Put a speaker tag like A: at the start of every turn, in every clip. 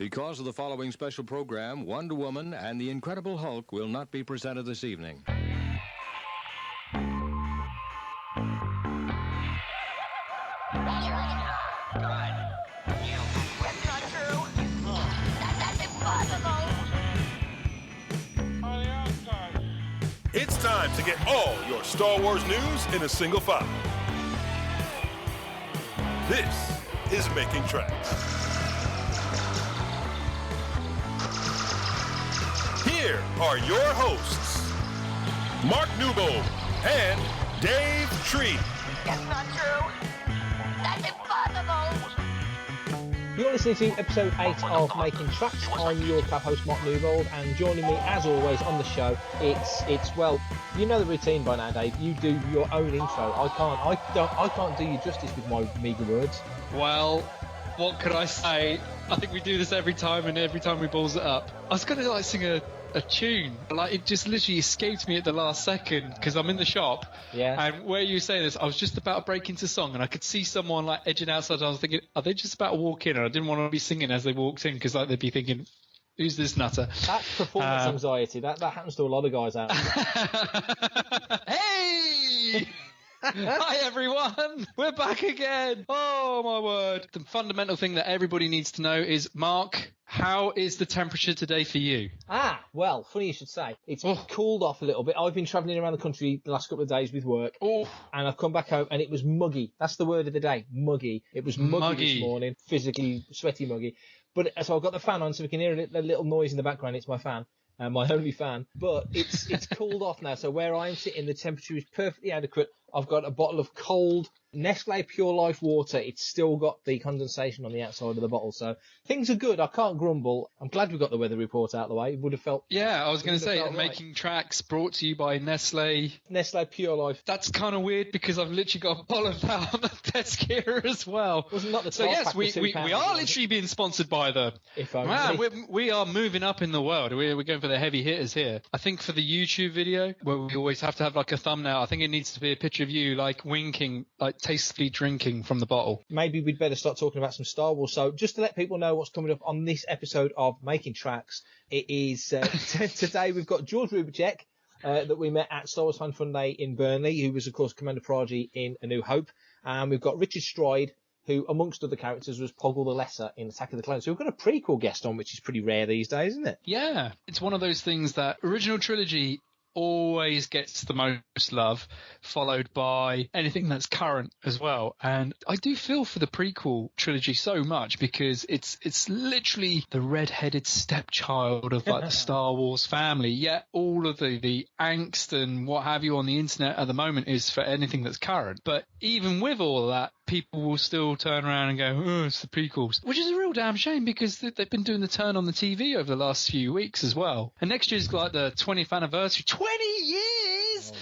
A: Because of the following special program, Wonder Woman and the Incredible Hulk will not be presented this evening.
B: It's time to get all your Star Wars news in a single file. This is Making Tracks. Here are your hosts, Mark Newbold and Dave Tree.
C: That's not true. That's impossible.
D: You're listening to episode 8 of Making Tracks. I'm your co-host Mark Newbold, and joining me as always on the show, it's well, you know the routine by now, Dave. You do your own intro. I can't do you justice with my meagre words.
E: Well, what could I say? I think we do this every time, and every time we balls it up. I was going to sing a tune, but it just literally escaped me at the last second because I'm in the shop.
D: Yeah.
E: And where you were saying this, I was just about to break into song, and I could see someone edging outside. And I was thinking, are they just about to walk in? And I didn't want to be singing as they walked in because they'd be thinking, who's this nutter?
D: That's performance anxiety. That happens to a lot of guys out there.
E: Hey! Hi everyone, we're back again. Oh my word. The fundamental thing that everybody needs to know is, Mark, how is the temperature today for you?
D: Well, funny you should say. It's cooled off a little bit. I've been travelling around the country the last couple of days with work, and I've come back home and it was muggy. That's the word of the day, muggy. It was muggy this morning, physically sweaty muggy. But so I've got the fan on so we can hear a little noise in the background. It's my fan. My only fan, but it's cooled off now. So where I'm sitting, the temperature is perfectly adequate. I've got a bottle of cold Nestle Pure Life water. It's still got the condensation on the outside of the bottle, so things are good. I can't grumble. I'm glad we got the weather report out of the way. It would have felt...
E: Yeah, I was going to say, Making Tracks brought to you by Nestle.
D: Nestle Pure Life.
E: That's kind of weird because I've literally got a bottle of that on the desk here as well.
D: Wasn't that the
E: so yes, we are literally being sponsored by them.
D: If only.
E: We are moving up in the world. We're going for the heavy hitters here. I think for the YouTube video, where we always have to have a thumbnail, I think it needs to be a picture of you winking, tastefully drinking from the bottle.
D: Maybe we'd better start talking about some Star Wars. So just to let people know what's coming up on this episode of Making Tracks, it is today we've got George Roubicek that we met at Star Wars Fan Fun Day in Burnley, who was of course Commander Praji in A New Hope, and we've got Richard Stride, who amongst other characters was Poggle the Lesser in Attack of the Clones. So we've got a prequel guest on, which is pretty rare these days, isn't it?
E: Yeah, it's one of those things that original trilogy always gets the most love, followed by anything that's current as well. And I do feel for the prequel trilogy so much because it's literally the red-headed stepchild of the Star Wars family. Yet all of the angst and what have you on the internet at the moment is for anything that's current. But even with all of that, people will still turn around and go, oh, it's the prequels, which is a real damn shame because they've been doing the turn on the TV over the last few weeks as well. And next year's the 20th anniversary, 20 years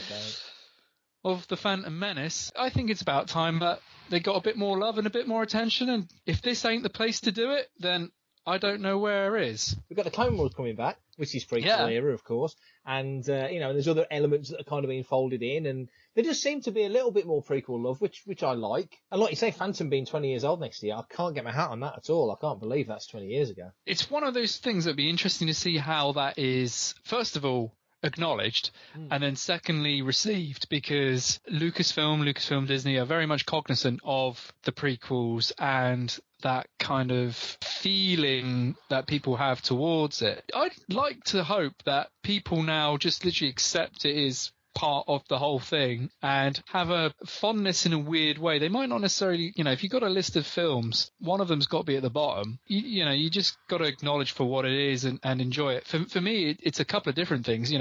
E: of the Phantom Menace. I think it's about time that they got a bit more love and a bit more attention. And if this ain't the place to do it, then I don't know where is.
D: We've got the Clone Wars coming back, which is prequel era, of course. And, there's other elements that are kind of being folded in. And there just seem to be a little bit more prequel love, which I like. And like you say, Phantom being 20 years old next year, I can't get my hat on that at all. I can't believe that's 20 years ago.
E: It's one of those things that would be interesting to see how that is, first of all, acknowledged, and then secondly received, because Lucasfilm, Disney are very much cognizant of the prequels and that kind of feeling that people have towards it. I'd like to hope that people now just literally accept it is part of the whole thing and have a fondness in a weird way. They might not necessarily, if you've got a list of films, one of them's got to be at the bottom. You just got to acknowledge for what it is and enjoy it. For me, it's a couple of different things.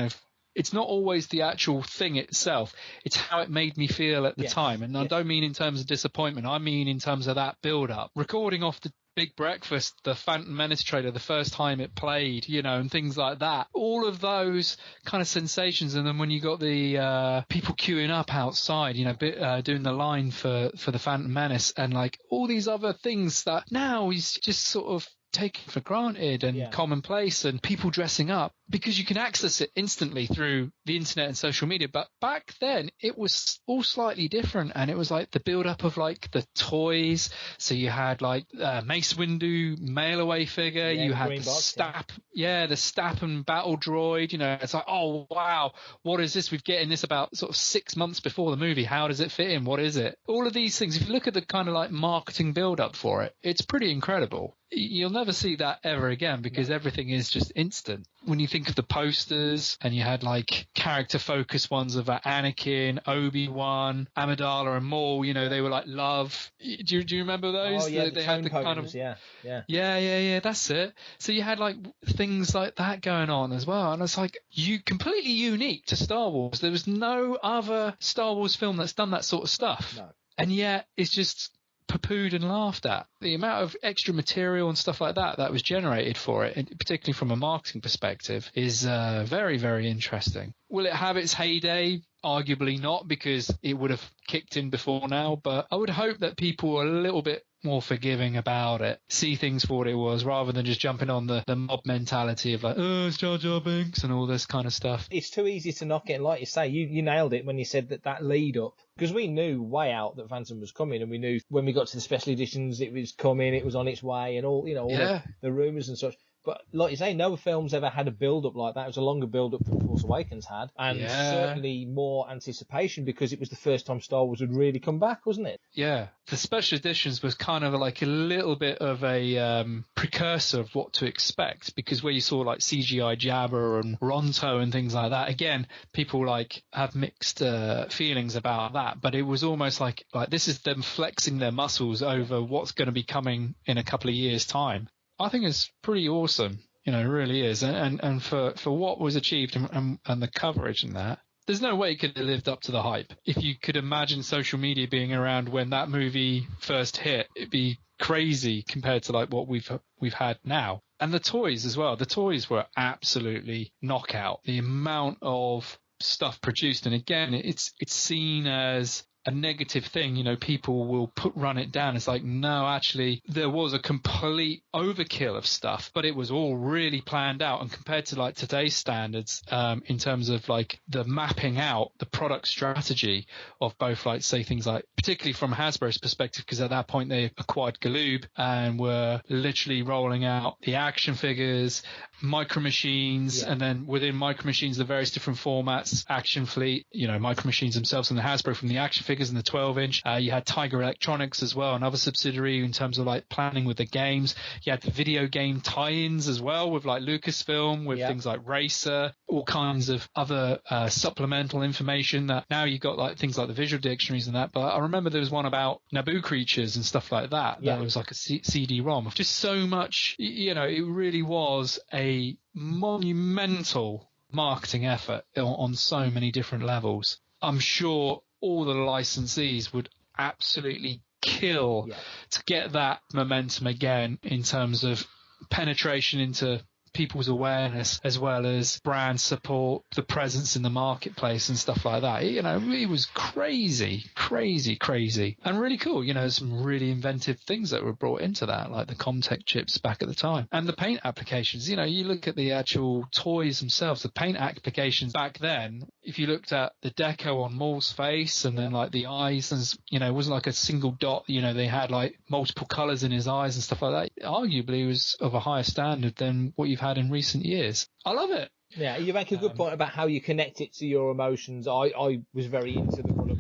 E: It's not always the actual thing itself. It's how it made me feel at the time. And I don't mean in terms of disappointment. I mean in terms of that build-up. Recording off the Big Breakfast, the Phantom Menace trailer, the first time it played, and things like that. All of those kind of sensations. And then when you got the people queuing up outside, doing the line for the Phantom Menace and all these other things that now is just sort of taken for granted and commonplace, and people dressing up because you can access it instantly through the internet and social media. But back then it was all slightly different, and it was like the build up of like the toys. So you had like Mace Windu mail away figure, you had the the Stappen battle droid. You know, it's like, oh wow, what is this? We're getting this about sort of 6 months before the movie. How does it fit in? What is it? All of these things, if you look at the kind of like marketing build up for it, it's pretty incredible. You'll never see that ever again because everything is just instant. When you think of the posters, and you had like character focused ones of Anakin, Obi-Wan, Amidala and Maul, you know, they were like love. Do you remember those?
D: Oh yeah,
E: they had the kind of yeah, that's it. So you had like things like that going on as well, and it's like completely unique to Star Wars. There was no other Star Wars film that's done that sort of stuff. No. And yet it's just poo-pooed and laughed at. The amount of extra material and stuff like that was generated for it, and particularly from a marketing perspective, is very, very interesting. Will it have its heyday? Arguably not, because it would have kicked in before now, but I would hope that people are a little bit more forgiving about it, see things for what it was, rather than just jumping on the mob mentality of like, oh, it's Jar Jar Binks and all this kind of stuff.
D: It's too easy to knock it, and like you say, you nailed it when you said that lead up, because we knew way out that Phantom was coming, and we knew when we got to the special editions it was coming, it was on its way, and all the rumours and such. But like you say, no film's ever had a build-up like that. It was a longer build-up than Force Awakens had, and certainly more anticipation, because it was the first time Star Wars had really come back, wasn't it?
E: Yeah. The special editions was kind of like a little bit of a precursor of what to expect, because where you saw like CGI Jabba and Ronto and things like that, again, people like have mixed feelings about that, but it was almost like this is them flexing their muscles over what's going to be coming in a couple of years' time. I think it's pretty awesome, you know, it really is. And for what was achieved and the coverage and that, there's no way it could have lived up to the hype. If you could imagine social media being around when that movie first hit, it'd be crazy compared to like what we've had now. And the toys as well. The toys were absolutely knockout. The amount of stuff produced, and again, it's seen as a negative thing, you know, people will run it down. It's like, no, actually, there was a complete overkill of stuff, but it was all really planned out. And compared to like today's standards, in terms of like the mapping out the product strategy of both, like, say things like, particularly from Hasbro's perspective, because at that point they acquired Galoob and were literally rolling out the action figures, Micro Machines, and then within Micro Machines, the various different formats, Action Fleet, you know, Micro Machines themselves and the Hasbro from the action figures and the 12-inch. You had Tiger Electronics as well, another subsidiary in terms of like planning with the games. You had the video game tie-ins as well with like Lucasfilm, with things like Racer, all kinds of other supplemental information that now you got like things like the visual dictionaries and that. But I remember there was one about Naboo creatures and stuff like that. That was like a CD-ROM. Just so much, you know, it really was a monumental marketing effort on so many different levels. I'm sure all the licensees would absolutely kill to get that momentum again in terms of penetration into people's awareness, as well as brand support, the presence in the marketplace and stuff like that. You know, it was crazy, and really cool. You know, some really inventive things that were brought into that, like the Comtech chips back at the time, and the paint applications. You know, you look at the actual toys themselves, the paint applications back then. If you looked at the deco on Maul's face, and then like the eyes, and you know, it wasn't like a single dot. You know, they had like multiple colors in his eyes and stuff like that. Arguably, it was of a higher standard than what you've had in recent years. I love it.
D: Yeah, you make a good point about how you connect it to your emotions. I was very into the run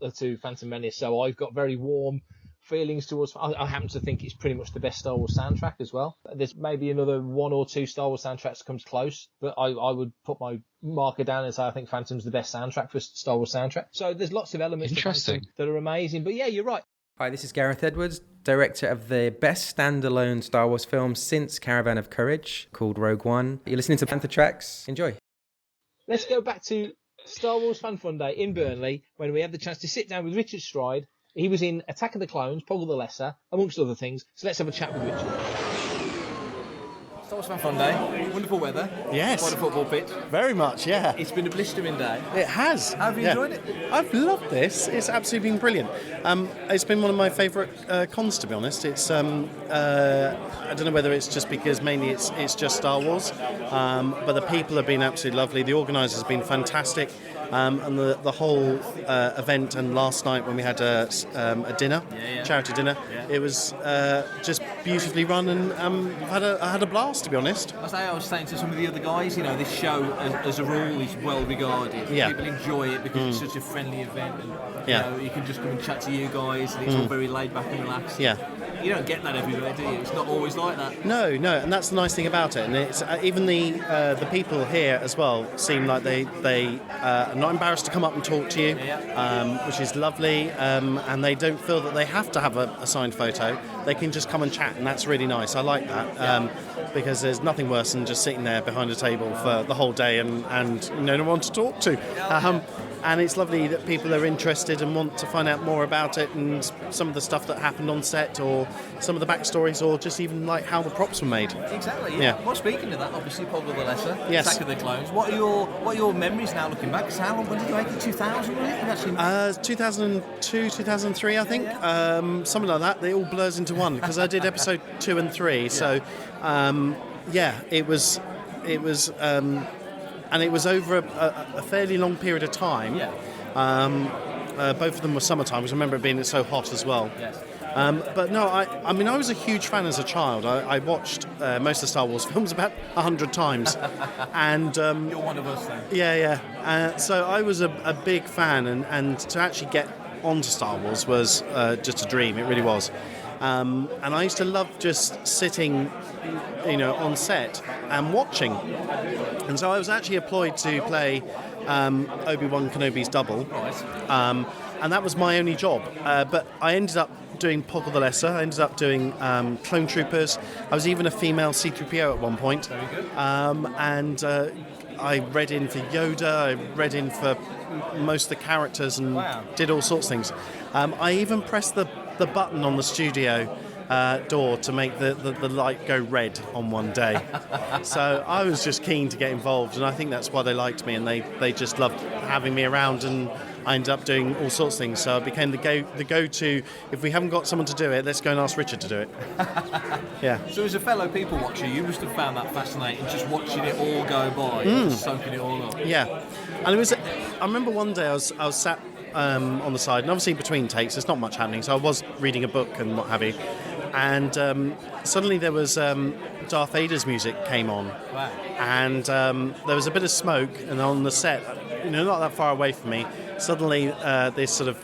D: up to Phantom Menace, so I've got very warm feelings towards. I happen to think it's pretty much the best Star Wars soundtrack as well. There's maybe another one or two Star Wars soundtracks that comes close, but I would put my marker down and say I think Phantom's the best soundtrack for Star Wars soundtrack. So there's lots of elements that are amazing. But yeah, you're right.
F: Hi, this is Gareth Edwards, director of the best standalone Star Wars film since Caravan of Courage, called Rogue One. You're listening to Panther Tracks. Enjoy.
D: Let's go back to Star Wars Fan Fun Day in Burnley, when we had the chance to sit down with Richard Stride. He was in Attack of the Clones, Poggle the Lesser, amongst other things. So let's have a chat with Richard. So it's been a fun day. Wonderful weather.
G: Yes.
D: Quite a football pitch.
G: Very much, yeah.
D: It's been a blistering day.
G: It has.
D: How have you enjoyed it?
G: I've loved this. It's absolutely been brilliant. It's been one of my favourite cons, to be honest. It's I don't know whether it's just because mainly it's just Star Wars, but the people have been absolutely lovely. The organisers have been fantastic. And the whole event, and last night when we had a dinner, charity dinner, it was just beautifully run, and I had a blast, to be honest.
D: I was saying to some of the other guys, this show as a rule is well regarded.
G: Yeah.
D: People enjoy it because it's such a friendly event, and you can just come and chat to you guys, and it's all very laid back and relaxed.
G: Yeah.
D: You don't get that everywhere, do you? It's not always like that.
G: No, and that's the nice thing about it. And it's even the people here as well seem like they are not embarrassed to come up and talk to you, which is lovely. And they don't feel that they have to have a signed photo. They can just come and chat, and that's really nice. I like that because there's nothing worse than just sitting there behind a table for the whole day and no one to talk to. And it's lovely that people are interested and want to find out more about it, and some of the stuff that happened on set, or some of the backstories, or just even like how the props were made.
D: Exactly. Yeah. Well, speaking of that, obviously Poggle the Lesser,
G: yes.
D: Attack of the Clones. What are your memories now looking back? So when did you make it? 2000, was it?
G: 2002, 2003, I think. Something like that. It all blurs into one because I did episode 2 and 3. So, it was. And it was over a fairly long period of time.
D: Yeah.
G: Both of them were summertime, because I remember it being so hot as well.
D: Yes.
G: But no, I was a huge fan as a child. I watched most of the Star Wars films about 100 times. And
D: you're one of us then.
G: Yeah. So I was a big fan, and to actually get onto Star Wars was just a dream. It really was. And I used to love just sitting, on set and watching. And so I was actually employed to play Obi-Wan Kenobi's double.
D: Right.
G: And that was my only job. But I ended up doing Poggle the Lesser. I ended up doing Clone Troopers. I was even a female C-3PO at one point.
D: Very good.
G: And I read in for Yoda. I read in for most of the characters and did all sorts of things. I even pressed the button on the studio door to make the light go red on one day. So I was just keen to get involved, and I think that's why they liked me, and they just loved having me around, and I ended up doing all sorts of things. So I became the go-to. If we haven't got someone to do it, let's go and ask Richard to do it. Yeah.
D: So as a fellow people watcher, you must have found that fascinating, just watching it all go by, just soaking it all up.
G: Yeah. And I remember one day I was sat on the side, and obviously between takes there's not much happening, so I was reading a book and what have you, and suddenly there was Darth Vader's music came on.
D: Wow.
G: And there was a bit of smoke, and on the set, not that far away from me, suddenly this sort of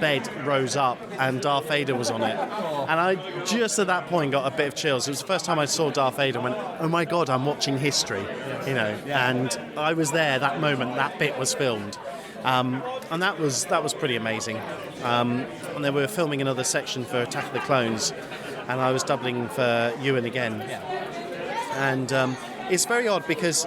G: bed rose up, and Darth Vader was on it. And I just at that point got a bit of chills. It was the first time I saw Darth Vader and went, oh my God, I'm watching history, and I was there that moment that bit was filmed. And that was pretty amazing. And then we were filming another section for Attack of the Clones, and I was doubling for Ewan again.
D: Yeah.
G: And it's very odd because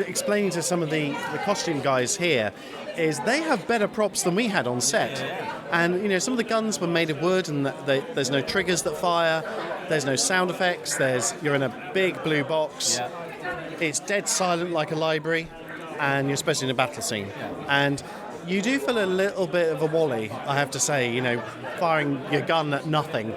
G: explaining to some of the costume guys here is they have better props than we had on set. And some of the guns were made of wood, and there's no triggers that fire, there's no sound effects, you're in a big blue box.
D: Yeah.
G: It's dead silent like a library, and you're supposed to be in a battle scene. And you do feel a little bit of a wally, I have to say, firing your gun at nothing.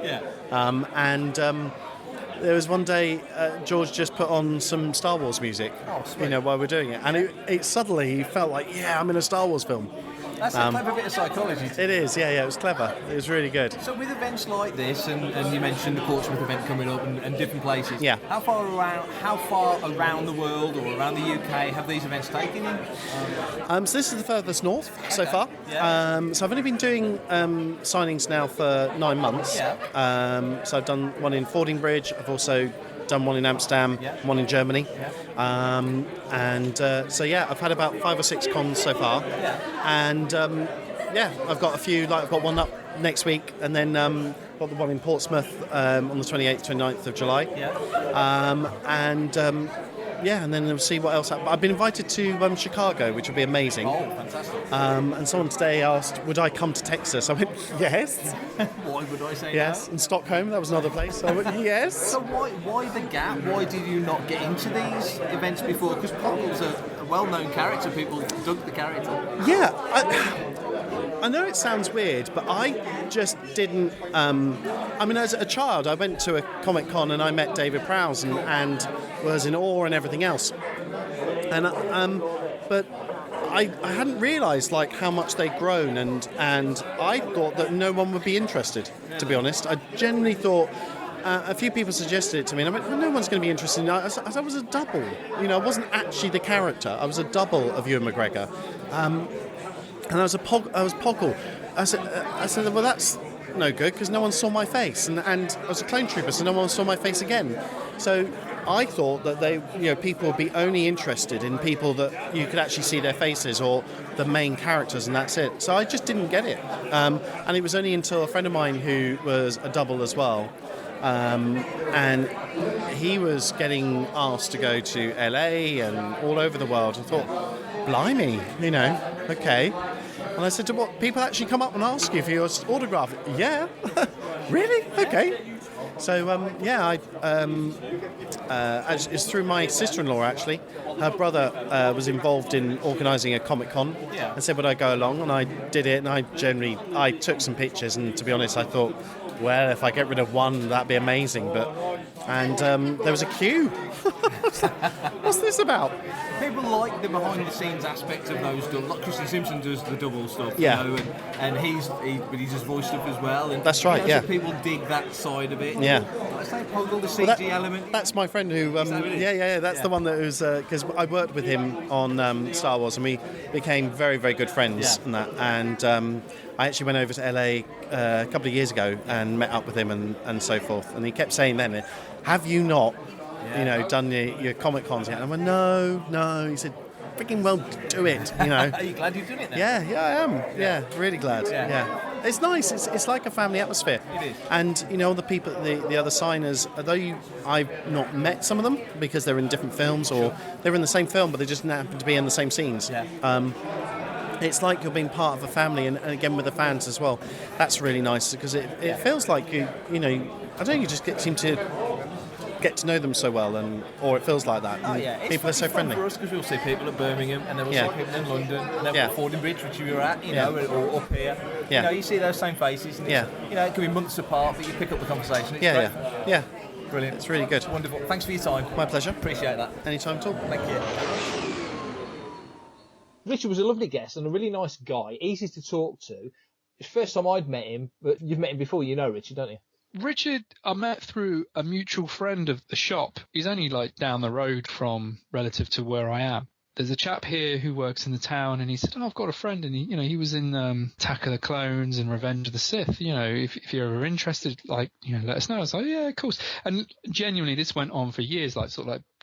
G: There was one day George just put on some Star Wars music, while we're doing it, and it suddenly felt like, I'm in a Star Wars film.
D: That's a clever bit of psychology.
G: It is, it was clever. It was really good.
D: So with events like this, and you mentioned the Portsmouth event coming up and different places,
G: Yeah.
D: how far around the world or around the UK have these events taken you?
G: So this is the furthest north so far.
D: Yeah.
G: So I've only been doing signings now for 9 months.
D: Yeah.
G: So I've done one in Fordingbridge. I've also done one in Amsterdam, one in Germany. I've had about 5 or 6 cons so far. And I've got a few, I've got one up next week, and then got the one in Portsmouth on the 28th, 29th of July. and then we'll see what else. I've been invited to Chicago, which would be amazing.
H: Oh, fantastic.
G: And someone today asked, would I come to Texas? I went, yes.
H: Why would I say
G: Yes.
H: no?
G: And Stockholm, that was another place. I went, yes.
H: So why the gap? Why did you not get into these events before? Because Poggle's a well-known character. People dug the character.
G: Yeah, I know it sounds weird, but I just didn't. I mean, as a child, I went to a Comic Con and I met David Prowse and was in awe and everything else. And but I hadn't realised like how much they'd grown, and I thought that no one would be interested. To be honest, I genuinely thought. A few people suggested it to me, and I went, well, no one's going to be interested. I was a double. I wasn't actually the character. I was a double of Ewan McGregor. And I was Poggle. I said, well, that's no good because no one saw my face, and I was a clone trooper, so no one saw my face again. So I thought that people would be only interested in people that you could actually see their faces or the main characters, and that's it. So I just didn't get it. And it was only until a friend of mine who was a double as well. And he was getting asked to go to LA and all over the world. I thought, blimey, okay. And I said, what, people actually come up and ask you for your autograph? Yeah, really? Okay. So, it's through my sister-in-law, actually. Her brother was involved in organising a Comic-Con and said, would I go along? And I did it, and I took some pictures, and to be honest, I thought, well, if I get rid of one, that'd be amazing. And there was a queue. What's this about?
H: People like the behind-the-scenes aspect of those. Like Christian Simpson does the double stuff, and he does voice stuff as well. And,
G: that's right.
H: So people dig that side of it.
G: Yeah.
H: Let's say Poggle, the CG element.
G: That's my friend who. That's the one that was because I worked with him on Star Wars, and we became very, very good friends. And I actually went over to LA a couple of years ago and met up with him and so forth. And he kept saying then, have you not, done your Comic Cons yet? And I went, no. He said, freaking well, do it.
H: Are you glad you've done it then?
G: Yeah, I am. Yeah, really glad. Yeah. It's nice. It's like a family atmosphere.
H: It is.
G: And all the people, the other signers, although I've not met some of them because they're in different films or they're in the same film, but they just happen to be in the same scenes. Yeah. It's like you're being part of a family, and again with the fans as well. That's really nice because it feels like you I don't know, you just seem to get to know them so well, or it feels like that.
H: Oh yeah,
G: people are so friendly.
H: For us, because we'll see people at Birmingham, and then we'll see people in London, and then at Fordham Bridge, which you were at, or up here. You see those same faces. And it can be months apart, but you pick up the conversation. It's great.
G: Yeah.
H: Brilliant.
G: It's really good.
H: Wonderful. Thanks for your time.
G: My pleasure.
H: Appreciate that.
G: Anytime at all.
H: Thank you.
D: Richard was a lovely guest and a really nice guy, easy to talk to. It's the first time I'd met him, but you've met him before, Richard, don't you?
E: Richard, I met through a mutual friend of the shop. He's only down the road from relative to where I am. There's a chap here who works in the town, and he said, I've got a friend, and he was in Attack of the Clones and Revenge of the Sith. If you're ever interested, let us know. I was like, yeah, of course. And genuinely, this went on for years,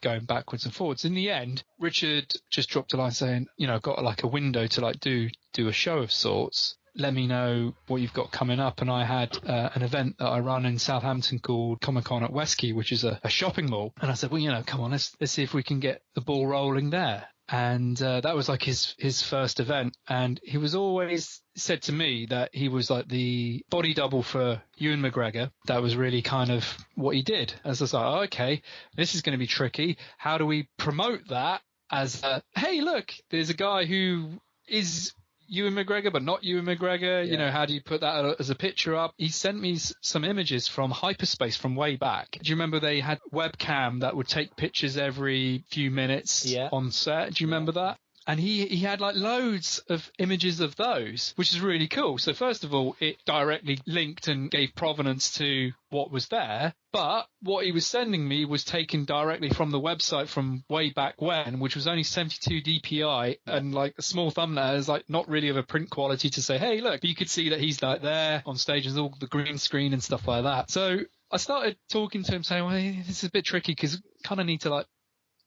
E: going backwards and forwards. In the end, Richard just dropped a line saying, I've got a window to do a show of sorts. Let me know what you've got coming up. And I had an event that I run in Southampton called Comic-Con at Westquay, which is a shopping mall. And I said, well, come on, let's see if we can get the ball rolling there. And that was his first event. And he was always said to me that he was the body double for Ewan McGregor. That was really kind of what he did. As I was like, okay, this is going to be tricky. How do we promote that as hey, look, there's a guy who is Ewan McGregor, but not Ewan McGregor. How do you put that as a picture up? He sent me some images from hyperspace from way back. Do you remember they had webcam that would take pictures every few minutes on set? Do you remember that? And he had loads of images of those, which is really cool. So first of all, it directly linked and gave provenance to what was there. But what he was sending me was taken directly from the website from way back when, which was only 72 DPI and a small thumbnail is not really of a print quality to say, hey, look, but you could see that he's there on stage with all the green screen and stuff like that. So I started talking to him saying, well, this is a bit tricky because kind of need to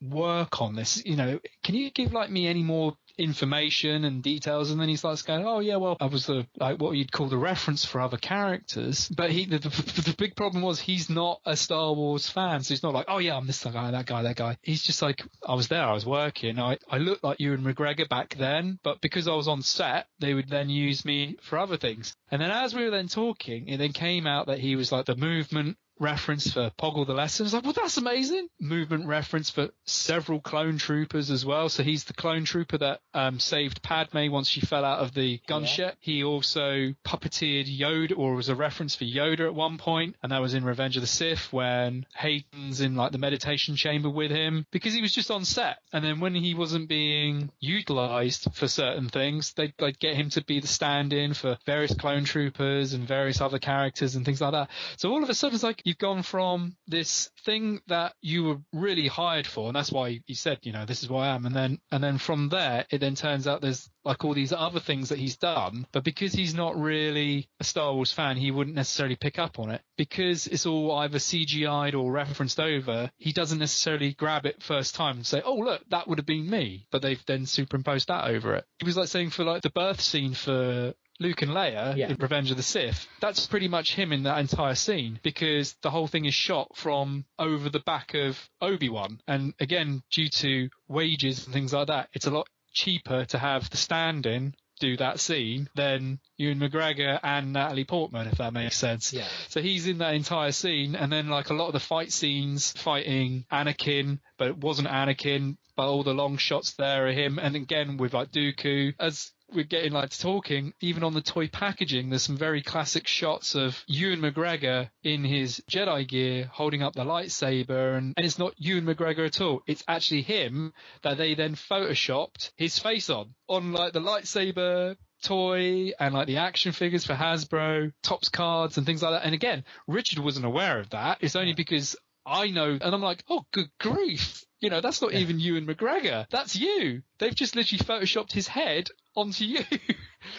E: work on this? You know, can you give like me any more information and details? And then he starts going, oh yeah, well, I was what you'd call the reference for other characters. But the big problem was he's not a Star Wars fan, so he's not like, oh yeah, I'm this guy, that guy. He's just like, I was there, I was working, I looked like Ewan McGregor back then, but because I was on set, they would then use me for other things. And then as we were then talking, it then came out that he was like the movement reference for Poggle the Lesson. I was like, well, that's amazing. Movement reference for several clone troopers as well. So he's the clone trooper that saved Padme once she fell out of the gunship. Yeah. He also puppeteered Yoda, or was a reference for Yoda at one point, and that was in Revenge of the Sith when Hayden's in like the meditation chamber with him, because he was just on set. And then when he wasn't being utilized for certain things, they'd like get him to be the stand-in for various clone troopers and various other characters and things like that. So all of a sudden it's like you've gone from this thing that you were really hired for, and that's why he said, you know, this is who I am, and then from there it then turns out there's like all these other things that he's done, but because he's not really a Star Wars fan, he wouldn't necessarily pick up on it. Because it's all either CGI'd or referenced over, he doesn't necessarily grab it first time and say, oh look, that would have been me, but they've then superimposed that over it. It was like saying for like the birth scene for Luke and Leia in Revenge of the Sith, that's pretty much him in that entire scene, because the whole thing is shot from over the back of Obi-Wan. And again, due to wages and things like that, it's a lot cheaper to have the stand-in do that scene than Ewan McGregor and Natalie Portman, if that makes sense. Yeah. So he's in that entire scene, and then like a lot of the fight scenes fighting Anakin, but it wasn't Anakin, but all the long shots there are him. And again with like Dooku, as we're getting like talking, even on the toy packaging, there's some very classic shots of Ewan McGregor in his Jedi gear holding up the lightsaber, and it's not Ewan McGregor at all. It's actually him that they then photoshopped his face on like the lightsaber toy and like the action figures for Hasbro, Topps cards and things like that. And again, Richard wasn't aware of that. It's only because I know, and I'm like, oh, good grief. You know, that's not even Ewan McGregor. That's you. They've just literally photoshopped his head onto you.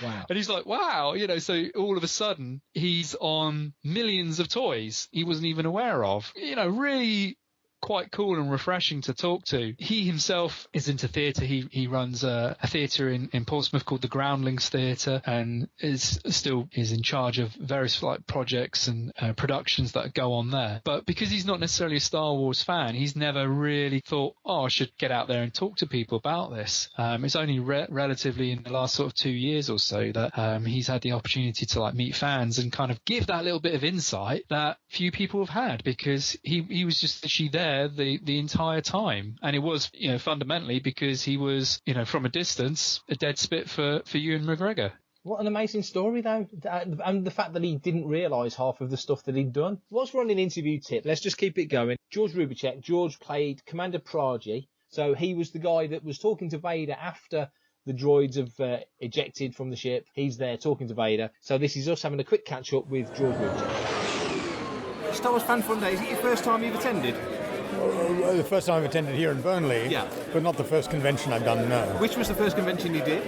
E: Wow. And he's like, wow. You know, so all of a sudden he's on millions of toys he wasn't even aware of. You know, really quite cool and refreshing to talk to. He himself is into theatre. He runs a theatre in Portsmouth called the Groundlings Theatre, and is in charge of various like projects and productions that go on there. But because he's not necessarily a Star Wars fan, he's never really thought, oh, I should get out there and talk to people about this. It's only relatively in the last sort of 2 years or so that he's had the opportunity to like meet fans and kind of give that little bit of insight that few people have had, because he was just literally there the entire time. And it was, you know, fundamentally because he was, you know, from a distance, a dead spit for Ewan McGregor.
D: What an amazing story, though. And the fact that he didn't realise half of the stuff that he'd done. Whilst we're on an interview tip, let's just keep it going. George Roubicek. George played Commander Praji. So he was the guy that was talking to Vader after the droids have ejected from the ship. He's there talking to Vader. So this is us having a quick catch-up with George Roubicek.
H: Star Wars Fan Fun Day, is it your first time you've attended?
I: The first time I've attended here in Burnley, but not the first convention I've done, no.
H: Which was the first convention you did?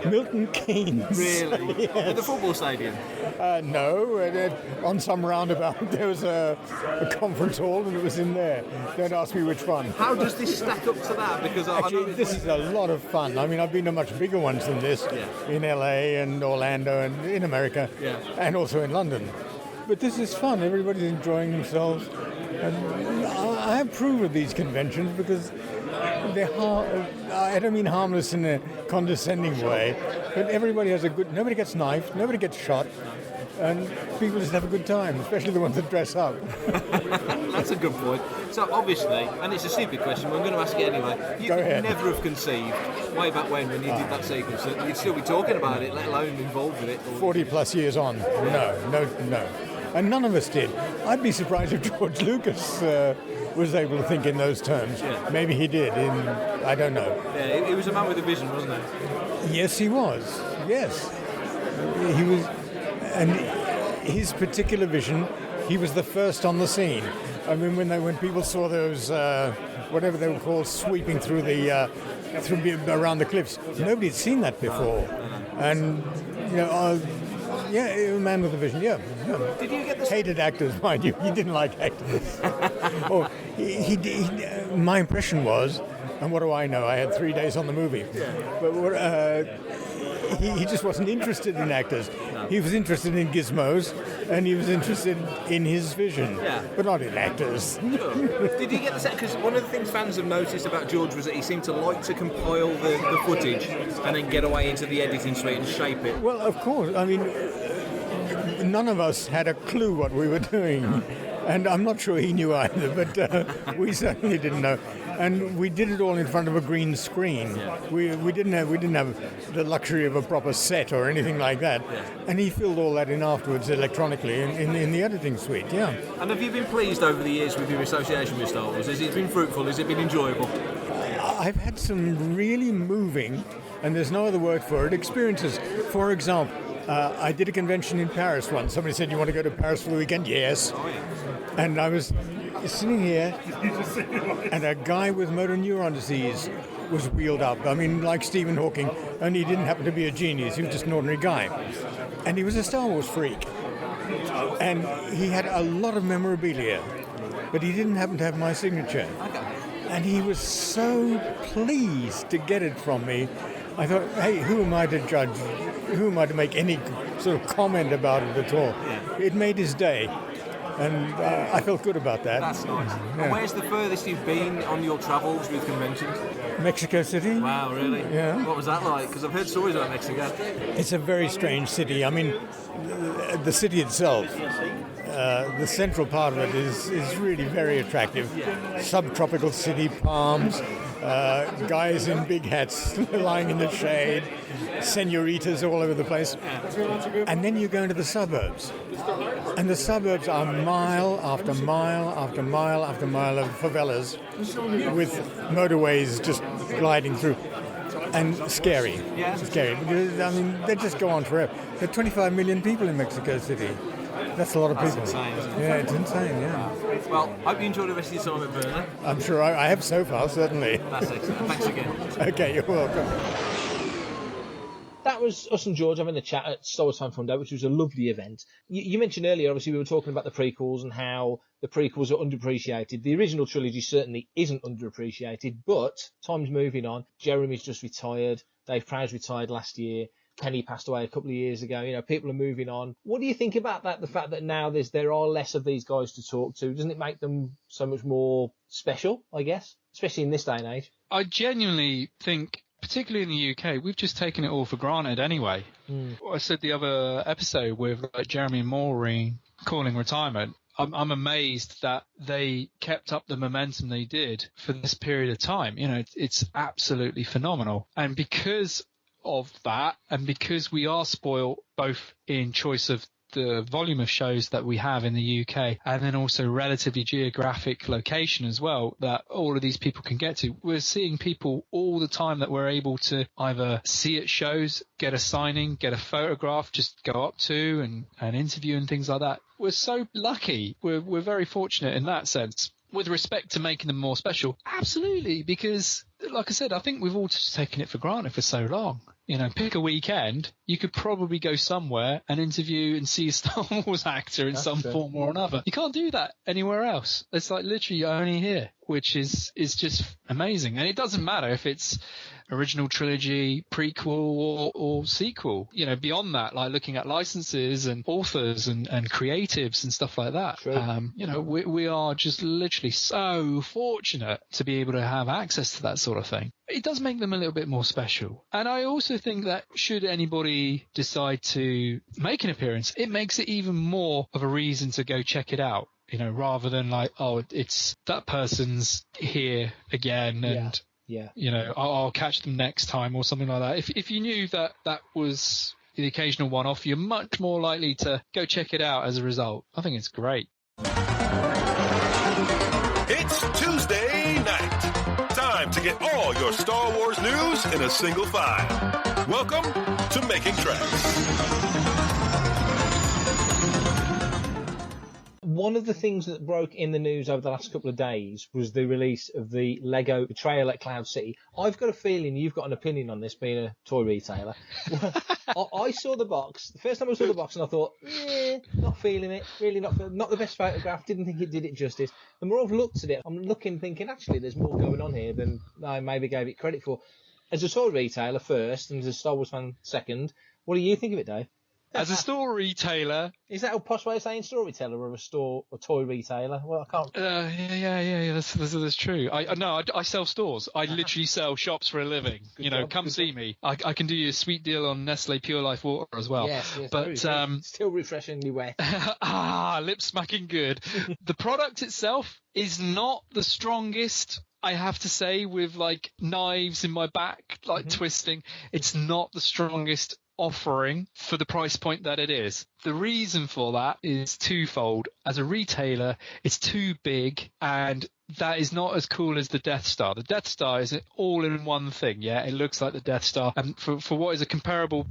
I: Milton Keynes.
H: Really?
I: Yes.
H: At the football stadium?
I: No, on some roundabout there was a conference hall and it was in there. Don't ask me which one.
H: How does this stack up to that? Because
I: actually, this is a lot of fun. I mean, I've been to much bigger ones than this in LA and Orlando and in America and also in London. But this is fun. Everybody's enjoying themselves. And I approve of these conventions because they're I don't mean harmless in a condescending way, but everybody has nobody gets knifed, nobody gets shot, and people just have a good time, especially the ones that dress up.
H: That's a good point. So obviously, and it's a stupid question, but I'm going to ask it anyway, you could never have conceived, way back when you did that sequence, that you'd still be talking about it, let alone involved with it.
I: 40 plus years on, no. And none of us did. I'd be surprised if George Lucas was able to think in those terms. Yeah. Maybe he did, I don't know.
H: Yeah, he was a man with a vision, wasn't he?
I: Yes, he was. Yes. He was, and his particular vision, he was the first on the scene. I mean, when people saw those, whatever they were called, sweeping through around the cliffs, nobody had seen that before. And, you know, a man with a vision, yeah.
H: Did you get the...
I: Hated actors, mind you. He didn't like actors. my impression was, and what do I know? I had 3 days on the movie. But he just wasn't interested in actors. He was interested in gizmos, and he was interested in his vision, but not in actors.
H: Did you get the set? Because one of the things fans have noticed about George was that he seemed to like to compile the footage and then get away into the editing suite and shape it.
I: Well, of course. I mean, none of us had a clue what we were doing. And I'm not sure he knew either, but we certainly didn't know. And we did it all in front of a green screen. We didn't have the luxury of a proper set or anything like that. And he filled all that in afterwards electronically in the editing suite. Yeah.
H: And have you been pleased over the years with your association with Star Wars? Has it been fruitful? Has it been enjoyable?
I: I've had some really moving, and there's no other word for it, experiences. For example, I did a convention in Paris once. Somebody said, "You want to go to Paris for the weekend?" Yes. And I was sitting here, and a guy with motor neuron disease was wheeled up. I mean, like Stephen Hawking, only he didn't happen to be a genius. He was just an ordinary guy. And he was a Star Wars freak. And he had a lot of memorabilia, but he didn't happen to have my signature. And he was so pleased to get it from me. I thought, hey, who am I to judge? Who am I to make any sort of comment about it at all? It made his day. And I felt good about that.
H: That's nice. Yeah. And where's the furthest you've been on your travels with conventions?
I: Mexico City.
H: Wow, really?
I: Yeah.
H: What was that like? Because I've heard stories about Mexico.
I: It's a very strange city. I mean, the city itself, the central part of it is really very attractive. Subtropical city, palms, guys in big hats lying in the shade, senoritas all over the place. And then you go into the suburbs. And the suburbs are mile after mile after mile after mile of favelas with motorways just gliding through. And scary. Yeah. Scary. Because, I mean, they just go on forever. There are 25 million people in Mexico City. That's a lot of people.
H: That's insane, isn't it?
I: Yeah, it's insane, yeah.
H: Well, I hope you enjoy the rest of your time at Burner.
I: I'm sure I have so far, certainly.
H: That's excellent. Thanks again.
I: Okay, you're welcome.
D: That was us and George having a chat at Star Wars Fan Fun Day, which was a lovely event. You mentioned earlier, obviously, we were talking about the prequels and how the prequels are underappreciated. The original trilogy certainly isn't underappreciated, but time's moving on. Jeremy's just retired. Dave Prowse retired last year. Kenny passed away a couple of years ago. You know, people are moving on. What do you think about that? The fact that now there are less of these guys to talk to, doesn't it make them so much more special, I guess, especially in this day and age?
E: I genuinely think, particularly in the UK, we've just taken it all for granted anyway. I said the other episode with Jeremy Moore calling retirement. I'm amazed that they kept up the momentum they did for this period of time. You know, it's absolutely phenomenal. And because of that, and because we are spoiled both in choice of the volume of shows that we have in the UK and then also relatively geographic location as well that all of these people can get to. We're seeing people all the time that we're able to either see at shows, get a signing, get a photograph, just go up to and interview and things like that. We're so lucky. We're very fortunate in that sense. With respect to making them more special, absolutely, because like I said, I think we've all just taken it for granted for so long. You know, pick a weekend, you could probably go somewhere and interview and see a Star Wars actor in some form or another. You can't do that anywhere else. It's like literally only here, which is just amazing. And it doesn't matter if it's original trilogy, prequel or sequel. You know, beyond that, like looking at licenses and authors and creatives and stuff like that. You know, we are just literally so fortunate to be able to have access to that sort of thing. It does make them a little bit more special. And I also think that should anybody decide to make an appearance, it makes it even more of a reason to go check it out. You know, rather than like, oh, it's that person's here again and you know, I'll catch them next time or something like that. If you knew that was the occasional one-off, you're much more likely to go check it out as a result. I think it's great.
B: It's Tuesday night. Time to get all your Star Wars news in a single file. Welcome to Making Tracks.
D: One of the things that broke in the news over the last couple of days was the release of the Lego Betrayal at Cloud City. I've got a feeling you've got an opinion on this, being a toy retailer. I saw the box, the first time I saw the box, and I thought, not feeling it, really not the best photograph, didn't think it did it justice. The more I've looked at it, I'm looking, thinking, actually, there's more going on here than I maybe gave it credit for. As a toy retailer first, and as a Star Wars fan second, what do you think of it, Dave?
E: As a store retailer,
D: is that a posh way of saying store retailer or a toy retailer? Well, I can't.
E: Yeah. That's true. I sell stores. I literally sell shops for a living. Come see me. I can do you a sweet deal on Nestle Pure Life water as well.
D: Yes,
E: but
D: still refreshingly wet.
E: Lip smacking good. The product itself is not the strongest. I have to say, with like knives in my back, like twisting, it's not the strongest offering for the price point that it is. The reason for that is twofold. As a retailer, it's too big, and that is not as cool as the Death Star. The Death Star is an all-in-one thing. Yeah, it looks like the Death Star, and for what is a comparable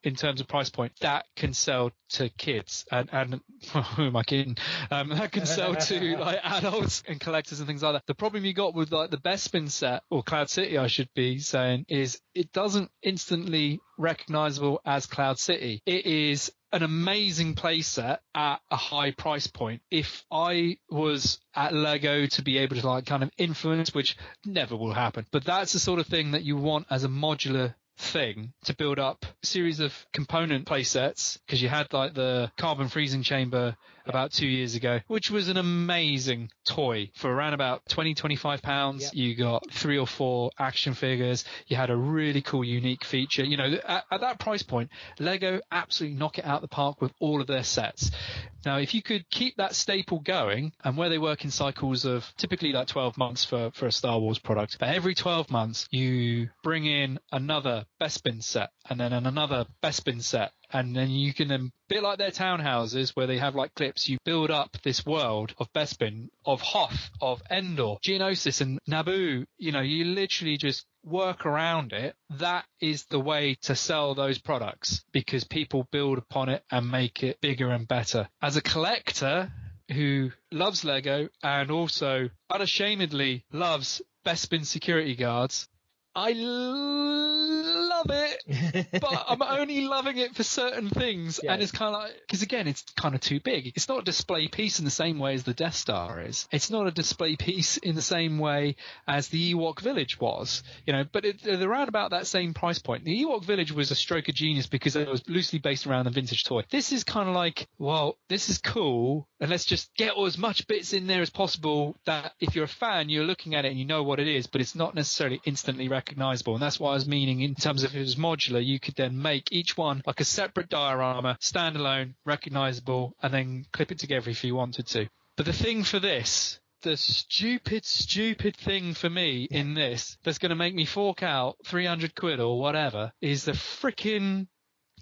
E: in terms of price point, that can sell to kids and who am I kidding? That can sell to like adults and collectors and things like that. The problem you got with like the Bespin set, or Cloud City I should be saying, is it doesn't instantly recognizable as Cloud City. It is an amazing playset at a high price point. If I was at Lego to be able to like kind of influence, which never will happen, but that's the sort of thing that you want as a modular thing to build up a series of component playsets, because you had like the carbon freezing chamber about 2 years ago, which was an amazing toy for around about £20-25. Yep. You got 3 or 4 action figures. You had a really cool unique feature. At that price point, Lego absolutely knock it out the park with all of their sets. Now, if you could keep that staple going, and where they work in cycles of typically like 12 months for a Star Wars product, but every 12 months you bring in another Bespin set and then another Bespin set, and then you can then, bit like their townhouses where they have like clips, you build up this world of Bespin, of Hoth, of Endor, Geonosis and Naboo. You literally just work around it. That is the way to sell those products, because people build upon it and make it bigger and better. As a collector who loves Lego and also unashamedly loves Bespin security guards, I love it, but I'm only loving it for certain things. Yeah. And it's kind of like, because again, it's kind of too big. It's not a display piece in the same way as the Death Star is. It's not a display piece in the same way as the Ewok Village was, but they're around about that same price point. The Ewok Village was a stroke of genius because it was loosely based around the vintage toy. This is kind of like, well, this is cool, and let's just get as much bits in there as possible that if you're a fan, you're looking at it and you know what it is, but it's not necessarily instantly recognizable. And that's what I was meaning in terms of if it was modular, you could then make each one like a separate diorama, standalone, recognizable, and then clip it together if you wanted to. But the thing for this, the stupid thing for me in this that's going to make me fork out 300 quid or whatever is the freaking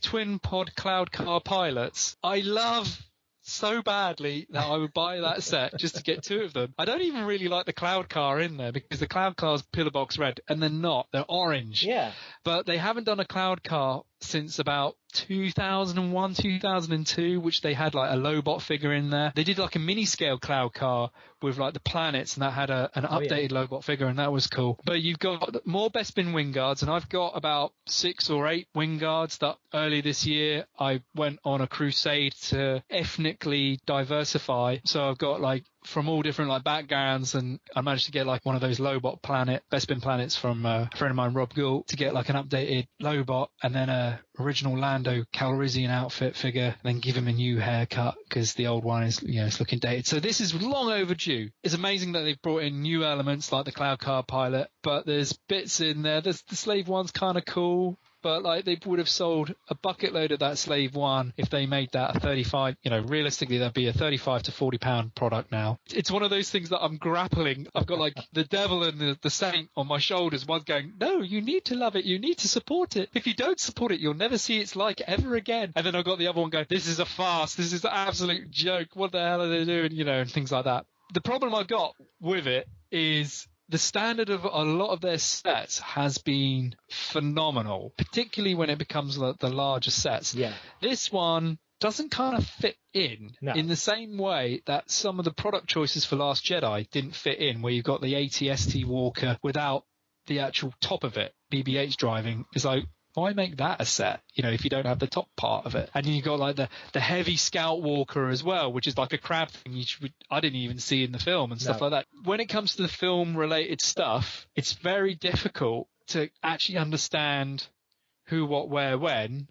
E: twin pod cloud car pilots. I love so badly that I would buy that set just to get 2 of them. I don't even really like the cloud car in there, because the cloud car's pillar box red, and they're not. They're orange. Yeah. But they haven't done a cloud car since about 2001, 2002, which they had like a Lobot figure in there. They did like a mini scale cloud car with like the planets, and that had an updated Lobot figure, and that was cool. But you've got more Bespin wing guards, and I've got about 6 or 8 wing guards that early this year I went on a crusade to ethnically diversify. So I've got like from all different like backgrounds, and I managed to get like one of those Lobot Bespin planets from a friend of mine, Rob Gould, to get like an updated Lobot, and then a original Lando Calrissian outfit figure, and then give him a new haircut because the old one is, it's looking dated. So this is long overdue. It's amazing that they've brought in new elements like the cloud car pilot, but there's bits in there. The slave one's kind of cool. But like they would have sold a bucket load of that Slave One if they made that a 35, realistically that'd be a 35 to 40 pound product now. It's one of those things that I'm grappling. I've got like the devil and the saint on my shoulders. One's going, no, you need to love it. You need to support it. If you don't support it, you'll never see its like ever again. And then I've got the other one going, this is a farce. This is an absolute joke. What the hell are they doing? And things like that. The problem I've got with it is the standard of a lot of their sets has been phenomenal, particularly when it becomes the larger sets. Yeah. This one doesn't kind of fit in the same way that some of the product choices for Last Jedi didn't fit in, where you've got the AT-ST Walker without the actual top of it, BB-8 driving. It's like, why make that a set, if you don't have the top part of it? And then you've got like the heavy Scout Walker as well, which is like a crab thing I didn't even see in the film and stuff like that. When it comes to the film-related stuff, it's very difficult to actually understand who, what, where, when.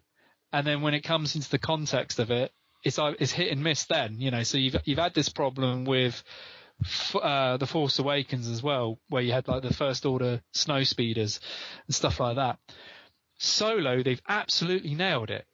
E: And then when it comes into the context of it, it's hit and miss then, So you've had this problem with The Force Awakens as well, where you had like the First Order snow speeders and stuff like that. Solo, they've absolutely nailed it.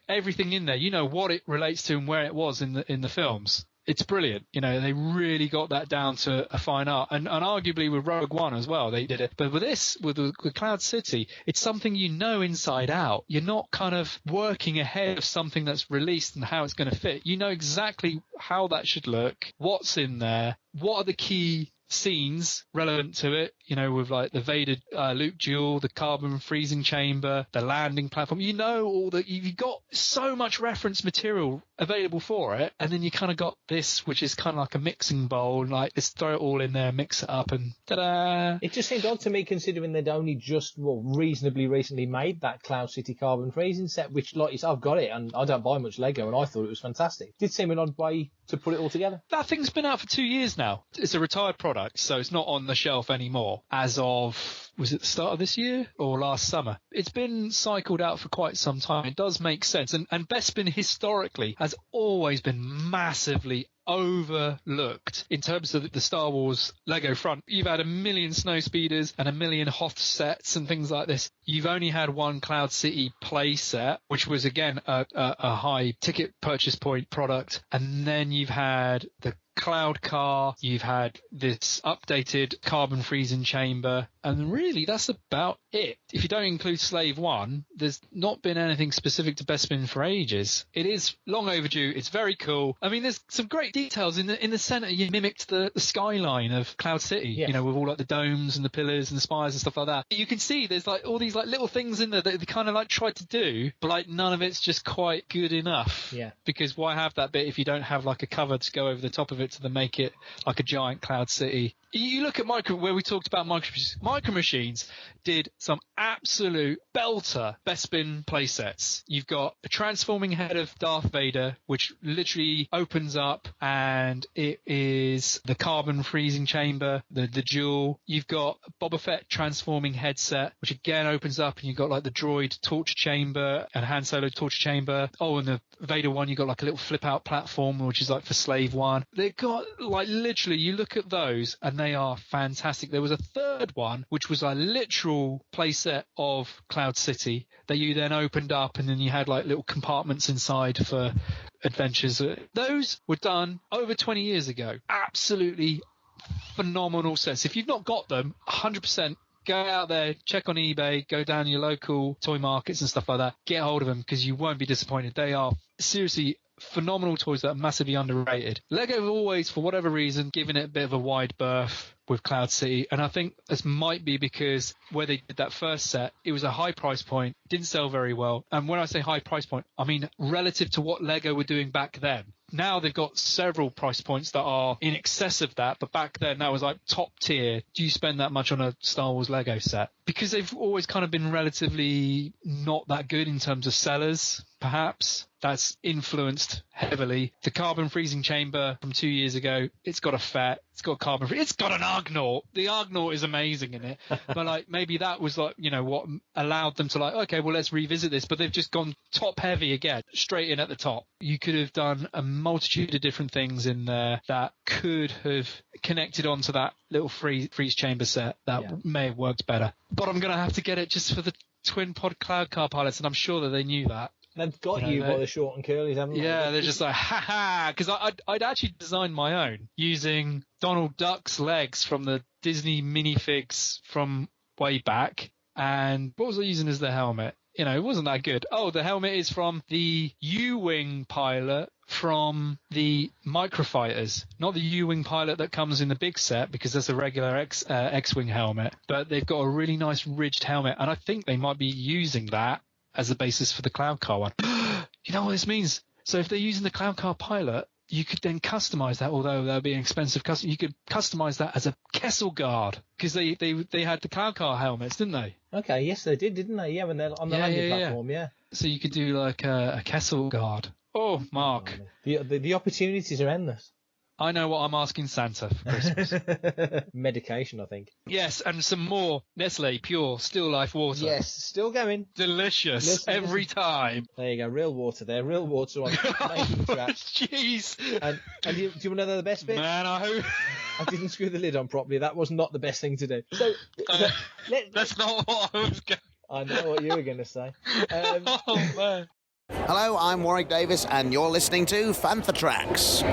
E: Everything in there, what it relates to and where it was in the films. It's brilliant. They really got that down to a fine art. And arguably with Rogue One as well, they did it. But with this, with Cloud City, it's something inside out. You're not kind of working ahead of something that's released and how it's going to fit. You know exactly how that should look, what's in there, what are the key scenes relevant to it, with like the Vader Luke duel, the carbon freezing chamber, the landing platform. You've got so much reference material available for it, and then you kind of got this, which is kind of like a mixing bowl, like let's throw it all in there, mix it up, and ta-da! It
D: just seemed odd to me, considering they'd only just reasonably recently made that Cloud City carbon freezing set, which, like you said, I've got it, and I don't buy much Lego, and I thought it was fantastic. Did seem an odd way to put it all together.
E: That thing's been out for 2 years now. It's a retired product, so it's not on the shelf anymore as of, was it the start of this year or last summer? It's been cycled out for quite some time. It does make sense. And Bespin historically has always been massively overlooked in terms of the Star Wars Lego front. You've had 1 million snow speeders and 1 million Hoth sets and things like this. You've only had one Cloud City play set, which was again a high ticket purchase point product, and then you've had the Cloud Car, you've had this updated carbon freezing chamber, and really that's about it. If you don't include Slave One, there's not been anything specific to Bespin for ages. It is long overdue. It's very cool. I mean, there's some great details in the center. You mimicked the skyline of Cloud City, with all like the domes and the pillars and the spires and stuff like that. You can see there's like all these like little things in there that they kind of like tried to do, but like none of it's just quite good enough.
D: Yeah.
E: Because why have that bit if you don't have like a cover to go over the top of it to then make it like a giant Cloud City? You look at where we talked about Micro Machines did some absolute belter Bespin playsets. You've got a transforming head of Darth Vader, which literally opens up and it is the carbon freezing chamber, the duel. You've got Boba Fett transforming headset, which again opens up, and you've got like the droid torture chamber and Han Solo torture chamber. Oh, and the Vader one, you've got like a little flip out platform, which is like for Slave One. They've got like literally, you look at those and they are fantastic. There was a third one, which was a literal playset of Cloud City that you then opened up, and then you had like little compartments inside for adventures. Those were done over 20 years ago. Absolutely phenomenal sets. If you've not got them, 100%. Go out there, check on eBay, go down your local toy markets and stuff like that. Get hold of them because you won't be disappointed. They are seriously phenomenal toys that are massively underrated. Lego have always, for whatever reason, given it a bit of a wide berth with Cloud City, and I think this might be because where they did that first set, it was a high price point, didn't sell very well. And when I say high price point, I mean relative to what Lego were doing back then. Now they've got several price points that are in excess of that, but back then that was like top tier. Do you spend that much on a Star Wars Lego set? Because they've always kind of been relatively not that good in terms of sellers, perhaps. That's influenced heavily. The carbon freezing chamber from 2 years ago, it's got a Fett, it's got carbon it's got an Argnaut. The Argnaut is amazing in it. But like maybe that was like, what allowed them to like, okay, well, let's revisit this. But they've just gone top heavy again, straight in at the top. You could have done a multitude of different things in there that could have connected onto that little freeze chamber set that may have worked better. But I'm going to have to get it just for the twin pod cloud car pilots, and I'm sure that they knew that.
D: They've got you by the short and curlies, haven't they?
E: Yeah, they're just like, ha-ha, because I'd actually designed my own using Donald Duck's legs from the Disney minifigs from way back. And what was I using as the helmet? It wasn't that good. Oh, the helmet is from the U-Wing pilot from the Microfighters, not the U-Wing pilot that comes in the big set, because that's a regular X-Wing helmet. But they've got a really nice ridged helmet, and I think they might be using that as the basis for the Cloud Car one. You know what this means? So if they're using the Cloud Car Pilot, you could then customize that, although that would be an expensive custom. You could customize that as a Kessel Guard, because they had the Cloud Car helmets, didn't they?
D: Okay, yes, they didn't they? Yeah, when they're on the landing platform, yeah.
E: So you could do like a Kessel Guard. Oh, Mark.
D: The opportunities are endless.
E: I know what I'm asking Santa for Christmas.
D: Medication, I think.
E: Yes, and some more Nestle Pure Still Life water.
D: Yes, still going.
E: Delicious every time.
D: There you go, real water there. Real water on making tracks.
E: Jeez.
D: And do you want to know the best bit?
E: Man, I hope...
D: I didn't screw the lid on properly. That was not the best thing to do. So
E: that's not what I was going.
D: I know what you were going to say.
E: Oh, man.
J: Hello, I'm Warwick Davis, and you're listening to Fantha Tracks.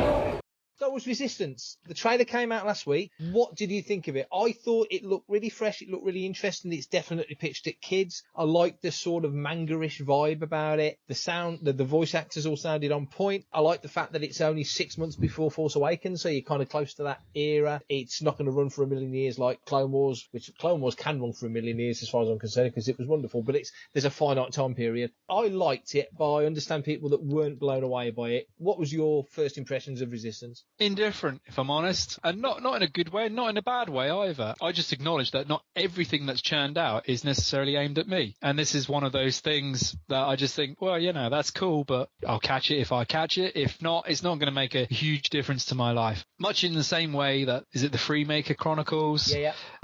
D: Star Wars Resistance. The trailer came out last week. What did you think of it? I thought it looked really fresh. It looked really interesting. It's definitely pitched at kids. I liked the sort of manga-ish vibe about it. The sound, the voice actors all sounded on point. I like the fact that it's only 6 months before Force Awakens, so you're kind of close to that era. It's not going to run for a million years like Clone Wars, which Clone Wars can run for a million years as far as I'm concerned, because it was wonderful, but there's a finite time period. I liked it, but I understand people that weren't blown away by it. What was your first impressions of Resistance?
E: Indifferent, if I'm honest, and not in a good way, not in a bad way either. I just acknowledge that not everything that's churned out is necessarily aimed at me, and this is one of those things that I just think, well, that's cool, but I'll catch it if I catch it. If not, it's not going to make a huge difference to my life. Much in the same way that, is it the Freemaker Chronicles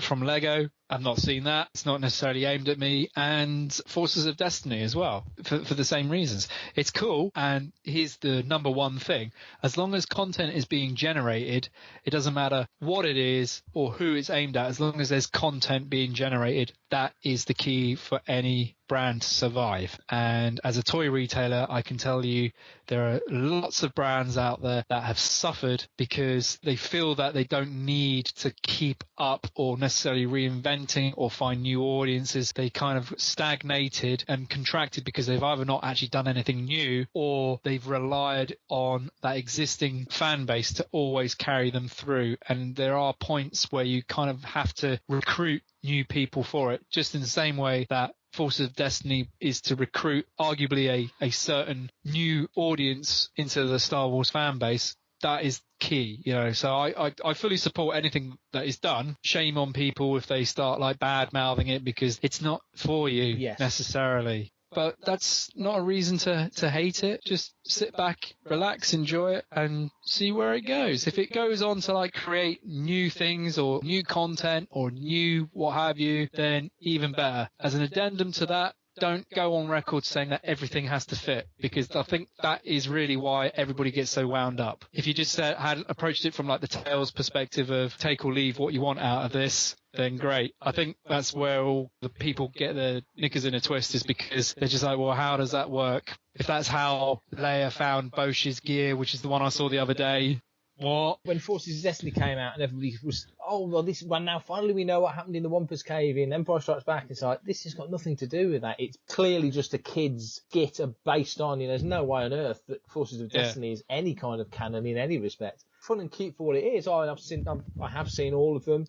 E: from Lego? I've not seen that. It's not necessarily aimed at me. And Forces of Destiny as well, for the same reasons. It's cool, and here's the number one thing. As long as content is being generated, it doesn't matter what it is or who it's aimed at. As long as there's content being generated, that is the key for any brand to survive. And as a toy retailer, I can tell you there are lots of brands out there that have suffered because they feel that they don't need to keep up or necessarily reinventing or find new audiences. They kind of stagnated and contracted because they've either not actually done anything new, or they've relied on that existing fan base to always carry them through. And there are points where you kind of have to recruit new people for it, just in the same way that Forces of Destiny is to recruit arguably a certain new audience into the Star Wars fan base. That is key, so I fully support anything that is done. Shame on people if they start like bad mouthing it, because it's not for you necessarily. But that's not a reason to hate it. Just sit back, relax, enjoy it, and see where it goes. If it goes on to like create new things or new content or new what have you, then even better. As an addendum to that, don't go on record saying that everything has to fit, because I think that is really why everybody gets so wound up. If you just had approached it from like the Tales perspective of take or leave what you want out of this, then great. I think that's where all the people get their knickers in a twist, is because they're just like, well, how does that work? If that's how Leia found Bosch's gear, which is the one I saw the other day, what?
D: When Forces of Destiny came out and everybody was, now finally we know what happened in the Wampus Cave in Empire Strikes Back. It's like, this has got nothing to do with that. It's clearly just a kid's skit based on, there's no way on earth that Forces of Destiny is any kind of canon in any respect. Fun and cute for what it is. I have seen all of them.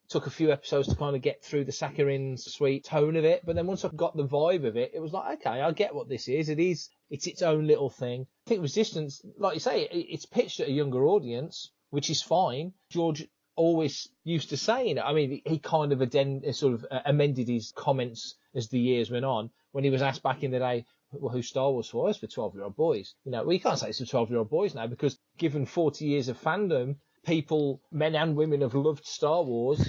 D: Took a few episodes to kind of get through the saccharine sweet tone of it, but then once I got the vibe of it, it was like, okay, I get what this is. It's its own little thing. I think Resistance, like you say, it's pitched at a younger audience, which is fine. George always used to say, he kind of amended his comments as the years went on. When he was asked back in the day, well, who's Star Wars for? It's for 12-year-old boys. You can't say it's for 12-year-old boys now, because given 40 years of fandom, people, men and women, have loved Star Wars,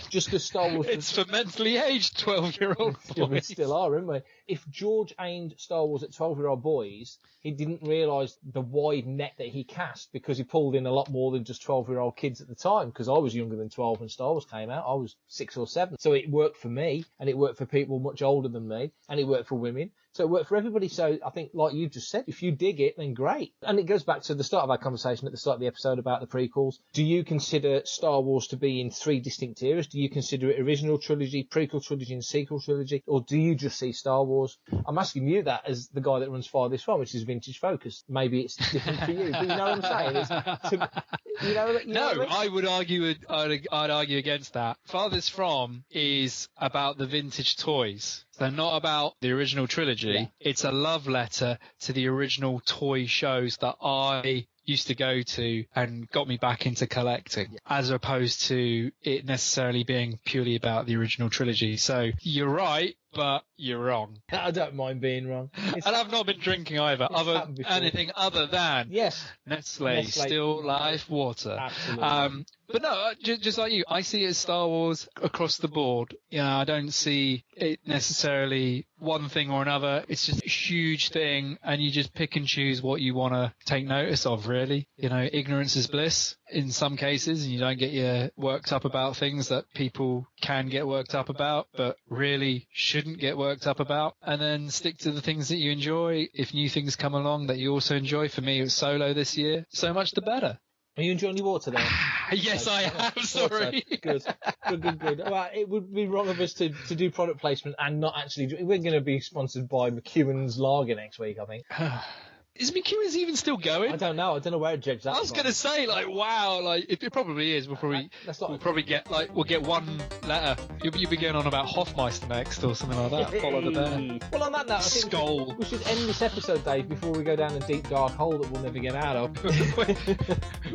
D: just because Star Wars...
E: It's for mentally aged 12-year-old boys.
D: We still are, aren't we? If George aimed Star Wars at 12-year-old boys, he didn't realise the wide net that he cast, because he pulled in a lot more than just 12-year-old kids at the time, because I was younger than 12 when Star Wars came out. I was 6 or 7. So it worked for me, and it worked for people much older than me, and it worked for women. So it worked for everybody. So I think, like you just said, if you dig it, then great. And it goes back to the start of our conversation at the start of the episode about the prequels sequels. Do you consider Star Wars to be in 3 distinct eras? Do you consider it original trilogy, prequel trilogy, and sequel trilogy? Or do you just see Star Wars? I'm asking you that as the guy that runs Farthest From, which is Vintage Focus. Maybe it's different for you, but you know what I'm saying?
E: I would argue. I'd argue against that. Farthest From is about the vintage toys. They're not about the original trilogy. Yeah. It's a love letter to the original toy shows that I used to go to and got me back into collecting, as opposed to it necessarily being purely about the original trilogy. So you're right, but you're wrong.
D: I don't mind being wrong.
E: And I've not been drinking either, anything other than Nestle Still Life Water.
D: Absolutely.
E: But no, just like you, I see it as Star Wars across the board. I don't see it necessarily one thing or another. It's just a huge thing, and you just pick and choose what you want to take notice of, really. Ignorance is bliss in some cases, and you don't get worked up about things that people can get worked up about, but really shouldn't get worked up about. And then stick to the things that you enjoy. If new things come along that you also enjoy, for me it was Solo this year, so much the better.
D: Are you enjoying your water there?
E: Yes, I am. Sorry.
D: Good. Well, it would be wrong of us to do product placement and not actually. We're going to be sponsored by McEwen's Lager next week, I think.
E: Is McEwen's even still going?
D: I don't know where it judged that.
E: I was going to say, wow, if it probably is, we'll probably get one letter. You'll be going on about Hofmeister next or something like that. Follow the bear.
D: Well, on that note, I think we should end this episode, Dave, before we go down a deep dark hole that we'll never get out of.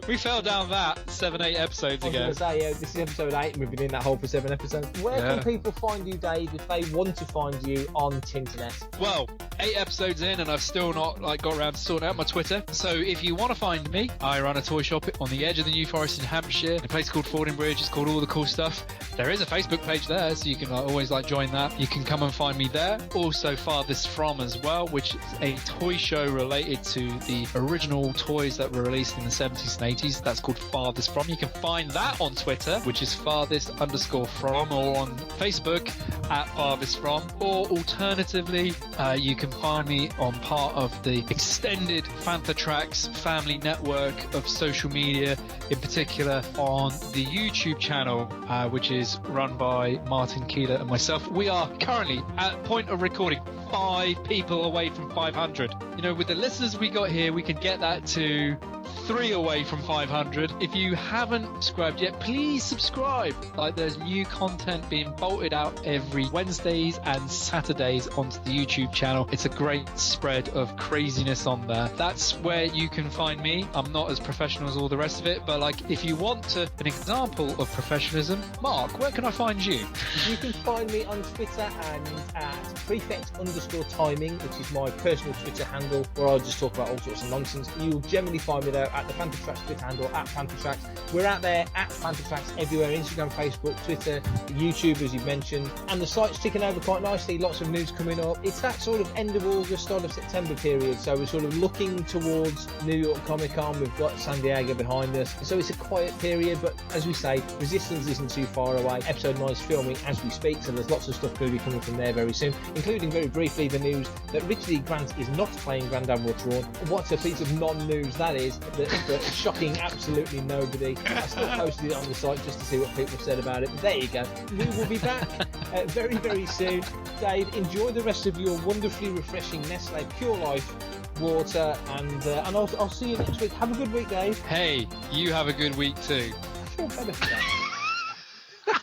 E: We fell down that 7-8 episodes ago.
D: I was going to say, this is episode 8 and we've been in that hole for 7 episodes. Where can people find you, Dave, if they want to find you on Tinternet?
E: Well, 8 episodes in and I've still not got around to sorting out my Twitter. So if you want to find me, I run a toy shop on the edge of the New Forest in Hampshire, a place called Fordingbridge. It's called All the Cool Stuff. There is a Facebook page there, so you can always join that. You can come and find me there. Also Farthest From as well, which is a toy show related to the original toys that were released in the 70s and 80s. That's called Farthest From. You can find that on Twitter, which is farthest_from, or on Facebook at Farthest From. Or alternatively, you can find me on part of the extended Fantha Tracks family network of social media, in particular on the YouTube channel, which is run by Martin Keeler and myself. We are currently, at point of recording, 5 people away from 500. With the listeners we got here, we can get that to 3 away from 500. If you haven't subscribed yet, please subscribe. There's new content being bolted out every Wednesdays and Saturdays onto the YouTube channel. It's a great spread of craziness on there. That's where you can find me. I'm not as professional as all the rest of it, but if you want an example of professionalism, Mark, where can I find you?
D: You can find me on Twitter and at prefect_timing, which is my personal Twitter handle, where I'll just talk about all sorts of nonsense. You'll generally find me there at the Fantha Tracks Twitter handle, at Fantha Tracks. We're out there at Fantha Tracks everywhere: Instagram, Facebook, Twitter, YouTube, as you've mentioned. And the site's ticking over quite nicely. Lots of news coming up. It's that sort of end of August, start of September period. So we're sort of looking towards New York Comic Con. We've got San Diego behind us. So it's a quiet period, but as we say, Resistance isn't too far away. Episode 9 is filming as we speak, so there's lots of stuff going to be coming from there very soon, including very briefly the news that Richard E. Grant is not playing Grand Admiral Thrawn. What a piece of non-news that is. But shocking absolutely nobody. I still posted it on the site just to see what people said about it. But there you go. We will be back very, very soon. Dave, enjoy the rest of your wonderfully refreshing Nestle Pure Life water, and I'll see you next week. Have a good week, Dave.
E: Hey, you have a good week too.
D: I feel better for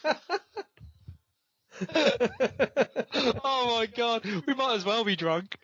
D: that.
E: Oh my God, we might as well be drunk.